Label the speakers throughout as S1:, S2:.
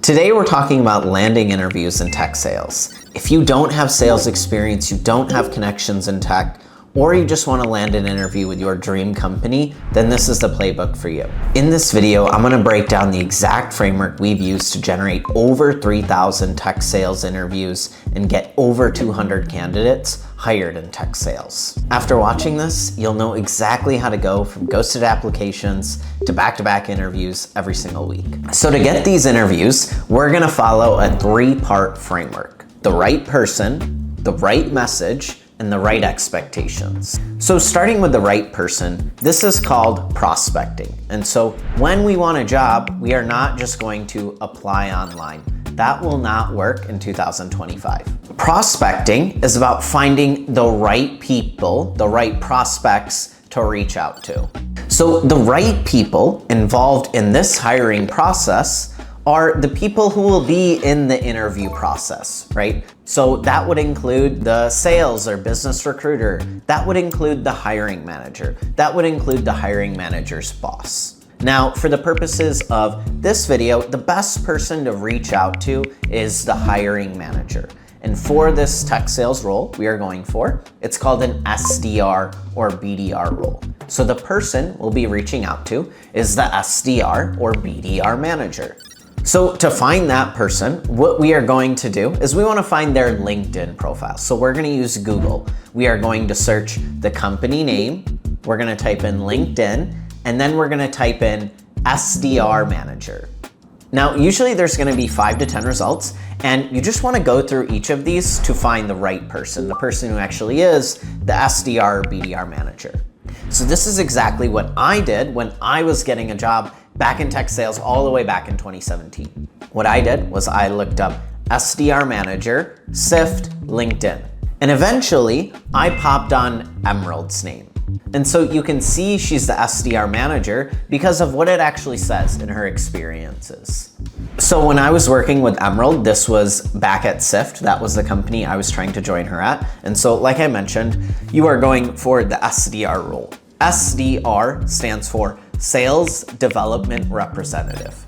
S1: Today we're talking about landing interviews in tech sales. If you don't have sales experience, you don't have connections in tech, or you just want to land an interview with your dream company, then this is the playbook for you. In this video, I'm going to break down the exact framework we've used to generate over 3,000 tech sales interviews and get over 200 candidates hired in tech sales. After watching this, you'll know exactly how to go from ghosted applications to back-to-back interviews every single week. So to get these interviews, we're going to follow a 3-part framework: the right person, the right message, and the right expectations. So starting with the right person, this is called prospecting. And so when we want a job, we are not just going to apply online. That will not work in 2025. Prospecting is about finding the right people, the right prospects to reach out to. So the right people involved in this hiring process are the people who will be in the interview process, right? So that would include the sales or business recruiter. That would include the hiring manager. That would include the hiring manager's boss. Now, for the purposes of this video, the best person to reach out to is the hiring manager. And for this tech sales role we are going for, it's called an SDR or BDR role. So the person we'll be reaching out to is the SDR or BDR manager. So to find that person, what we are going to do is we want to find their LinkedIn profile. So we're going to use Google. We are going to search the company name. We're going to type in LinkedIn, and then we're going to type in SDR manager. Now, usually there's going to be 5 to 10 results, and you just want to go through each of these to find the right person, the person who actually is the SDR or BDR manager. So this is exactly what I did when I was getting a job back in tech sales all the way back in 2017. What I did was I looked up SDR manager, SIFT, LinkedIn, and eventually I popped on Emerald's name. And so you can see she's the SDR manager because of what it actually says in her experiences. So when I was working with Emerald, this was back at SIFT. That was the company I was trying to join her at. And so like I mentioned, you are going for the SDR role. SDR stands for Sales Development Representative.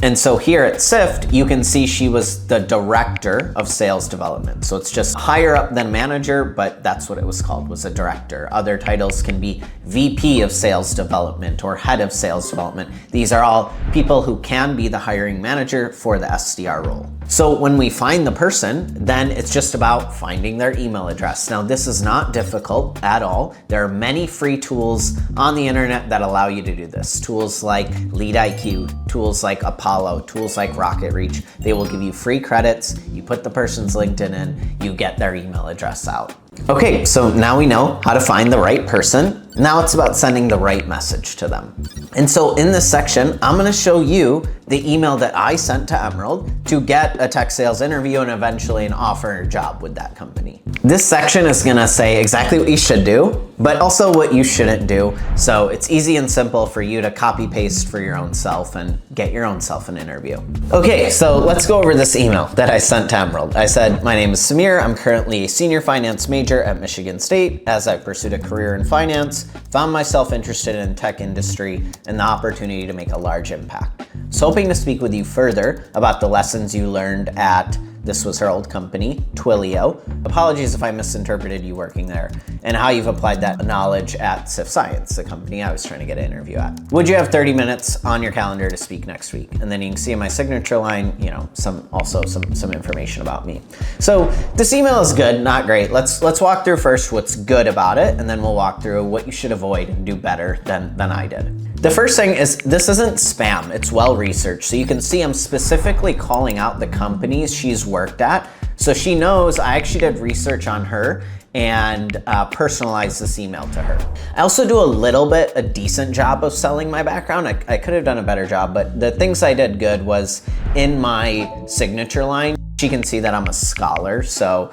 S1: And so here at SIFT, you can see she was the director of sales development. So it's just higher up than manager, but that's what it was called, was a director. Other titles can be VP of sales development or head of sales development. These are all people who can be the hiring manager for the SDR role. So when we find the person, then it's just about finding their email address. Now, this is not difficult at all. There are many free tools on the internet that allow you to do this. Tools like LeadIQ, tools like Apollo, tools like Rocket Reach. They will give you free credits. You put the person's LinkedIn in, you get their email address out. Okay, so now we know how to find the right person. Now it's about sending the right message to them. And so in this section, I'm gonna show you the email that I sent to Emerald to get a tech sales interview and eventually an offer or job with that company. This section is gonna say exactly what you should do, but also what you shouldn't do. So it's easy and simple for you to copy paste for your own self and get your own self an interview. Okay, so let's go over this email that I sent to Emerald. I said, my name is Samir. I'm currently a senior finance major at Michigan State. As I pursued a career in finance, found myself interested in tech industry and the opportunity to make a large impact. So hoping to speak with you further about the lessons you learned at, this was her old company, Twilio. Apologies if I misinterpreted you working there, and how you've applied that knowledge at SIF Science, the company I was trying to get an interview at. Would you have 30 minutes on your calendar to speak next week? And then you can see in my signature line, some information about me. So this email is good, not great. Let's walk through first what's good about it, and then we'll walk through what you should avoid and do better than I did. The first thing is this isn't spam, it's well researched. So you can see I'm specifically calling out the companies she's worked at. So she knows I actually did research on her and personalized this email to her. I also do a decent job of selling my background. I could have done a better job, but the things I did good was in my signature line, she can see that I'm a scholar. So,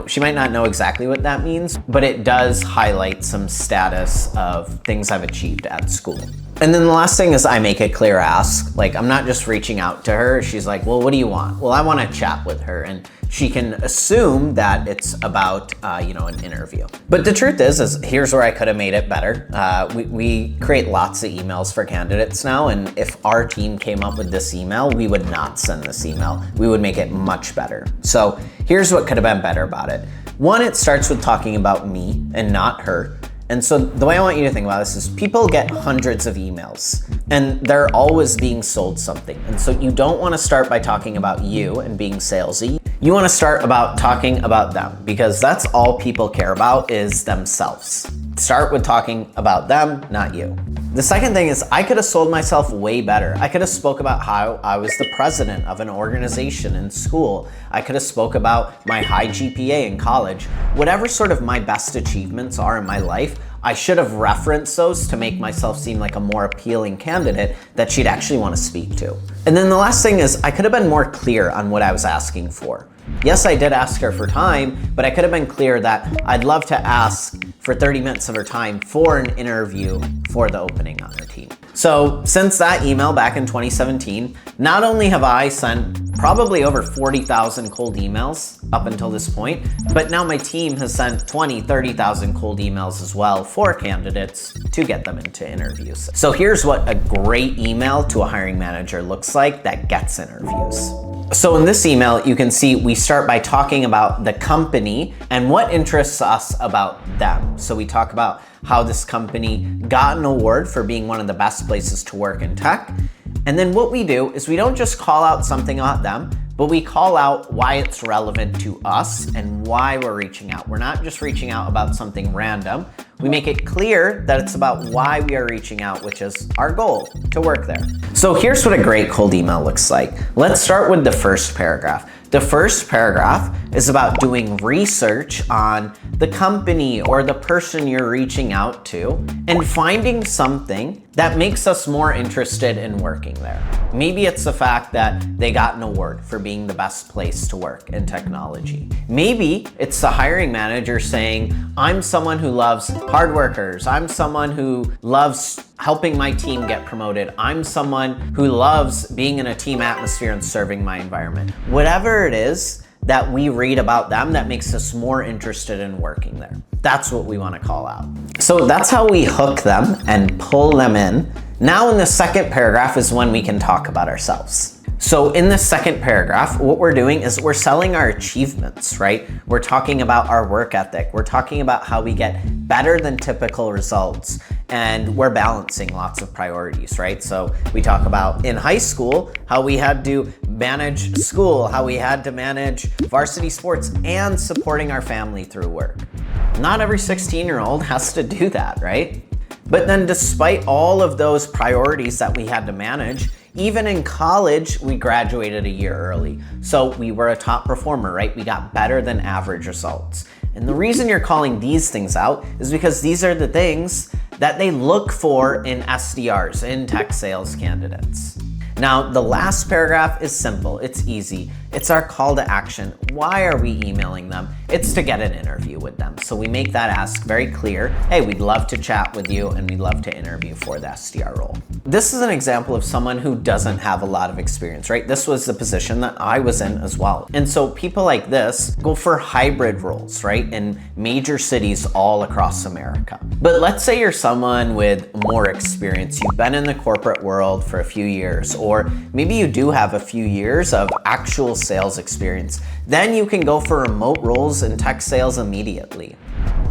S1: she might not know exactly what that means, but it does highlight some status of things I've achieved at school. And then the last thing is I make a clear ask. Like, I'm not just reaching out to her. She's like, well, what do you want? Well, I want to chat with her. And she can assume that it's about, an interview. But the truth is here's where I could have made it better. We create lots of emails for candidates now. And if our team came up with this email, we would not send this email. We would make it much better. So here's what could have been better about it. One, it starts with talking about me and not her. And so the way I want you to think about this is people get hundreds of emails and they're always being sold something. And so you don't want to start by talking about you and being salesy. You want to start about talking about them, because that's all people care about is themselves. Start with talking about them, not you. The second thing is I could have sold myself way better. I could have spoke about how I was the president of an organization in school. I could have spoke about my high GPA in college. Whatever sort of my best achievements are in my life, I should have referenced those to make myself seem like a more appealing candidate that she'd actually want to speak to. And then the last thing is I could have been more clear on what I was asking for. Yes, I did ask her for time, but I could have been clear that I'd love to ask for 30 minutes of her time for an interview for the opening on her team. So since that email back in 2017, not only have I sent probably over 40,000 cold emails up until this point, but now my team has sent 20, 30,000 cold emails as well for candidates to get them into interviews. So here's what a great email to a hiring manager looks like that gets interviews. So in this email, you can see we start by talking about the company and what interests us about them. So we talk about how this company got an award for being one of the best places to work in tech. And then what we do is we don't just call out something about them, but we call out why it's relevant to us and why we're reaching out. We're not just reaching out about something random. We make it clear that it's about why we are reaching out, which is our goal, to work there. So here's what a great cold email looks like. Let's start with the first paragraph. The first paragraph is about doing research on the company or the person you're reaching out to and finding something that makes us more interested in working there. Maybe it's the fact that they got an award for being the best place to work in technology. Maybe it's the hiring manager saying, I'm someone who loves hard workers. I'm someone who loves helping my team get promoted. I'm someone who loves being in a team atmosphere and serving my environment. Whatever it is that we read about them that makes us more interested in working there. That's what we want to call out. So that's how we hook them and pull them in. Now in the second paragraph is when we can talk about ourselves. So in the second paragraph, what we're doing is we're selling our achievements, right? We're talking about our work ethic. We're talking about how we get better than typical results, and we're balancing lots of priorities, right? So we talk about in high school, how we had to manage school, how we had to manage varsity sports and supporting our family through work. Not every 16-year-old has to do that, right? But then despite all of those priorities that we had to manage, even in college, we graduated a year early. So we were a top performer, right? We got better than average results. And the reason you're calling these things out is because these are the things that they look for in SDRs, in tech sales candidates. Now, the last paragraph is simple, it's easy. It's our call to action. Why are we emailing them? It's to get an interview with them. So we make that ask very clear. Hey, we'd love to chat with you and we'd love to interview for the SDR role. This is an example of someone who doesn't have a lot of experience, right? This was the position that I was in as well. And so people like this go for hybrid roles, right? In major cities all across America. But let's say you're someone with more experience. You've been in the corporate world for a few years, or maybe you do have a few years of actual sales experience. Then you can go for remote roles in tech sales immediately.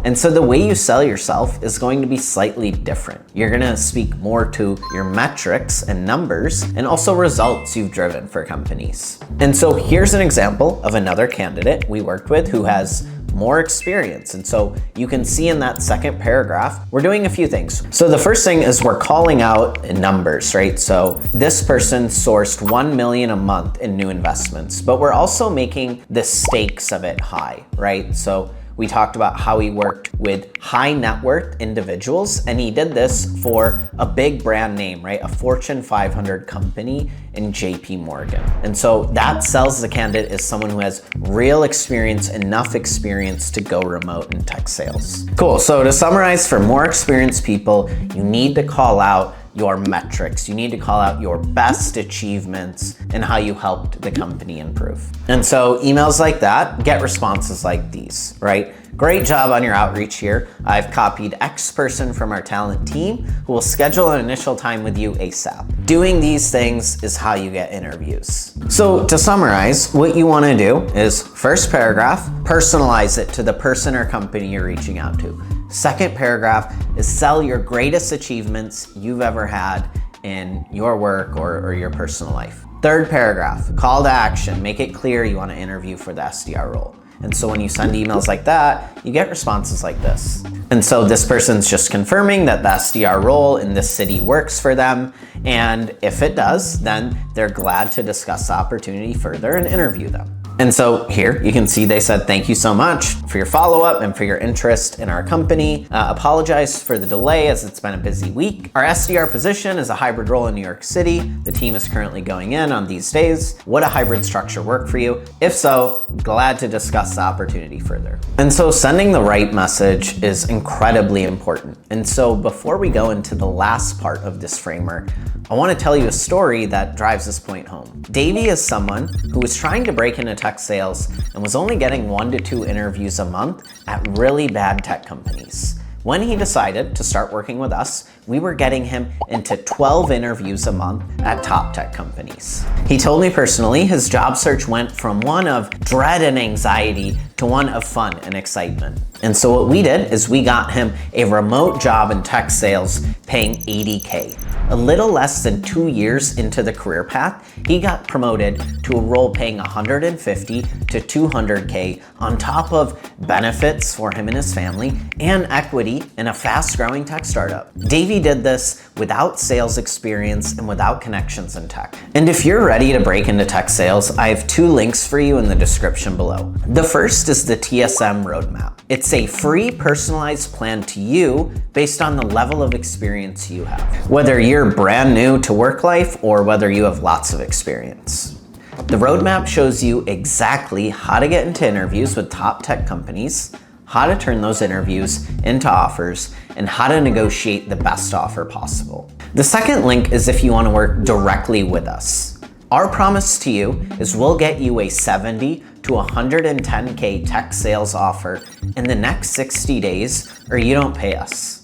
S1: And so the way you sell yourself is going to be slightly different. You're gonna speak more to your metrics and numbers and also results you've driven for companies. And so here's an example of another candidate we worked with who has more experience. And so you can see in that second paragraph, we're doing a few things. So the first thing is we're calling out numbers, right? So this person sourced 1 million a month in new investments, but we're also making the stakes of it high, right? So we talked about how he worked with high net worth individuals, and he did this for a big brand name, right? A Fortune 500 company in JP Morgan. And so that sells the candidate as someone who has real experience, enough experience to go remote in tech sales. Cool, so to summarize, for more experienced people, you need to call out your metrics. You need to call out your best achievements and how you helped the company improve. And so emails like that get responses like these, right? Great job on your outreach here. I've copied X person from our talent team who will schedule an initial time with you ASAP. Doing these things is how you get interviews. So to summarize, what you want to do is first paragraph, personalize it to the person or company you're reaching out to. Second paragraph is sell your greatest achievements you've ever had in your work or your personal life. Third paragraph, call to action. Make it clear you want to interview for the SDR role. And so when you send emails like that, you get responses like this. And so this person's just confirming that the SDR role in this city works for them. And if it does, then they're glad to discuss the opportunity further and interview them. And so here you can see they said, thank you so much for your follow-up and for your interest in our company. Apologize for the delay as it's been a busy week. Our SDR position is a hybrid role in New York City. The team is currently going in on these days. Would a hybrid structure work for you? If so, glad to discuss the opportunity further. And so sending the right message is incredibly important. And so before we go into the last part of this framework, I want to tell you a story that drives this point home. Davey is someone who was trying to break into tech sales and was only getting 1 to 2 interviews a month at really bad tech companies. When he decided to start working with us, we were getting him into 12 interviews a month at top tech companies. He told me personally his job search went from one of dread and anxiety to one of fun and excitement. And so what we did is we got him a remote job in tech sales paying $80K. A little less than 2 years into the career path, he got promoted to a role paying $150 to $200K on top of benefits for him and his family and equity in a fast-growing tech startup. Davey did this without sales experience and without connections in tech. And if you're ready to break into tech sales, I have 2 links for you in the description below. The first is the TSM roadmap. It's a free personalized plan to you based on the level of experience you have, whether you're brand new to work life or whether you have lots of experience. The roadmap shows you exactly how to get into interviews with top tech companies, how to turn those interviews into offers, and how to negotiate the best offer possible. The second link is if you want to work directly with us. Our promise to you is we'll get you a 70 to 110K tech sales offer in the next 60 days or you don't pay us.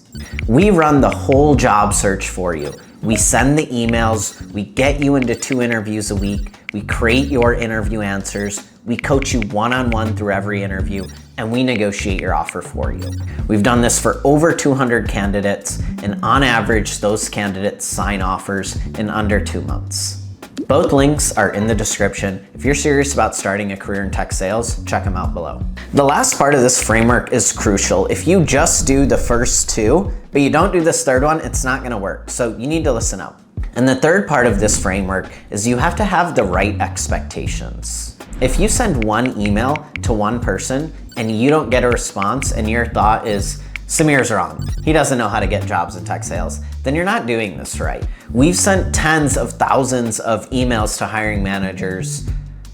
S1: We run the whole job search for you. We send the emails, we get you into 2 interviews a week, we create your interview answers, we coach you one-on-one through every interview, and we negotiate your offer for you. We've done this for over 200 candidates, and on average, those candidates sign offers in under 2 months. Both links are in the description. If you're serious about starting a career in tech sales, check them out below. The last part of this framework is crucial. If you just do the first 2, but you don't do this third one, it's not gonna work. So you need to listen up. And the third part of this framework is you have to have the right expectations. If you send one email to one person and you don't get a response and your thought is, Samir's wrong, he doesn't know how to get jobs in tech sales, then you're not doing this right. We've sent tens of thousands of emails to hiring managers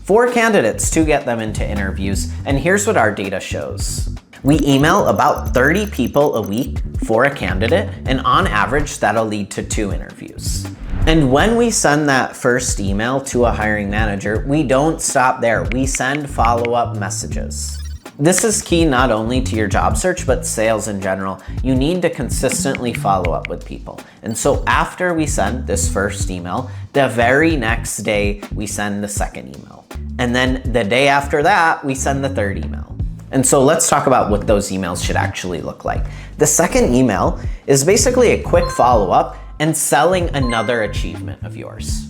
S1: for candidates to get them into interviews, and here's what our data shows. We email about 30 people a week for a candidate, and on average, that'll lead to 2 interviews. And when we send that first email to a hiring manager, we don't stop there. We send follow-up messages. This is key not only to your job search, but sales in general. You need to consistently follow up with people. And so after we send this first email, the very next day, we send the second email. And then the day after that, we send the third email. And so let's talk about what those emails should actually look like. The second email is basically a quick follow-up and selling another achievement of yours.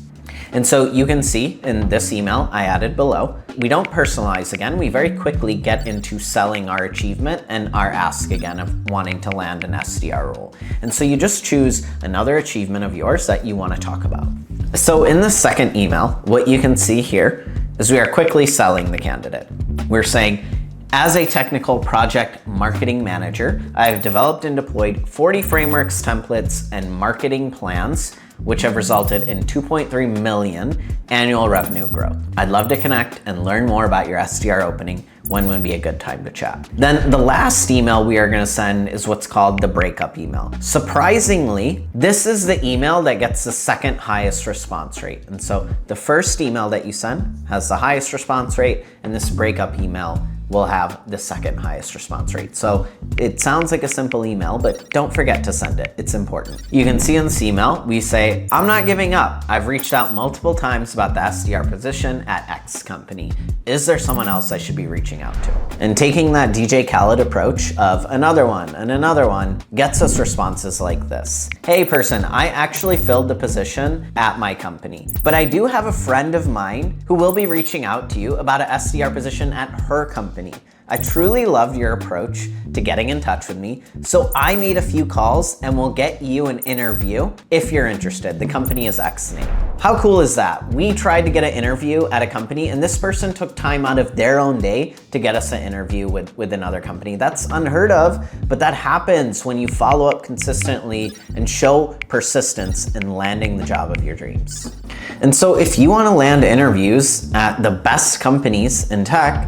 S1: And so you can see in this email I added below, we don't personalize again. We very quickly get into selling our achievement and our ask again of wanting to land an SDR role. And so you just choose another achievement of yours that you want to talk about. So in the second email, what you can see here is we are quickly selling the candidate. We're saying, as a technical project marketing manager, I have developed and deployed 40 frameworks, templates, and marketing plans which have resulted in 2.3 million annual revenue growth. I'd love to connect and learn more about your SDR opening. When would be a good time to chat? Then the last email we are gonna send is what's called the breakup email. Surprisingly, this is the email that gets the second highest response rate. And so the first email that you send has the highest response rate, and this breakup email will have the second highest response rate. So it sounds like a simple email, but don't forget to send it. It's important. You can see in this email, we say, I'm not giving up. I've reached out multiple times about the SDR position at X company. Is there someone else I should be reaching out to? And taking that DJ Khaled approach of another one and another one gets us responses like this. Hey person, I actually filled the position at my company, but I do have a friend of mine who will be reaching out to you about an SDR position at her company. I truly loved your approach to getting in touch with me, so I made a few calls and will get you an interview if you're interested. The company is X name. How cool is that? We tried to get an interview at a company and this person took time out of their own day to get us an interview with another company. That's unheard of, but that happens when you follow up consistently and show persistence in landing the job of your dreams. And so if you want to land interviews at the best companies in tech,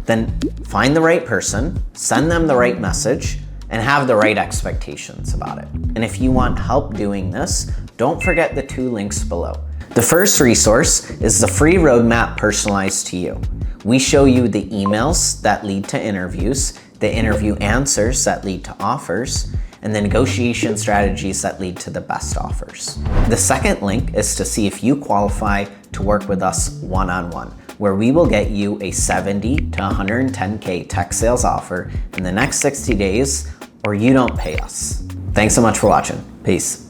S1: then find the right person, send them the right message, and have the right expectations about it. And if you want help doing this, don't forget the 2 links below. The first resource is the free roadmap personalized to you. We show you the emails that lead to interviews, the interview answers that lead to offers, and the negotiation strategies that lead to the best offers. The second link is to see if you qualify to work with us one-on-one, where we will get you a 70 to 110K tech sales offer in the next 60 days, or you don't pay us. Thanks so much for watching. Peace.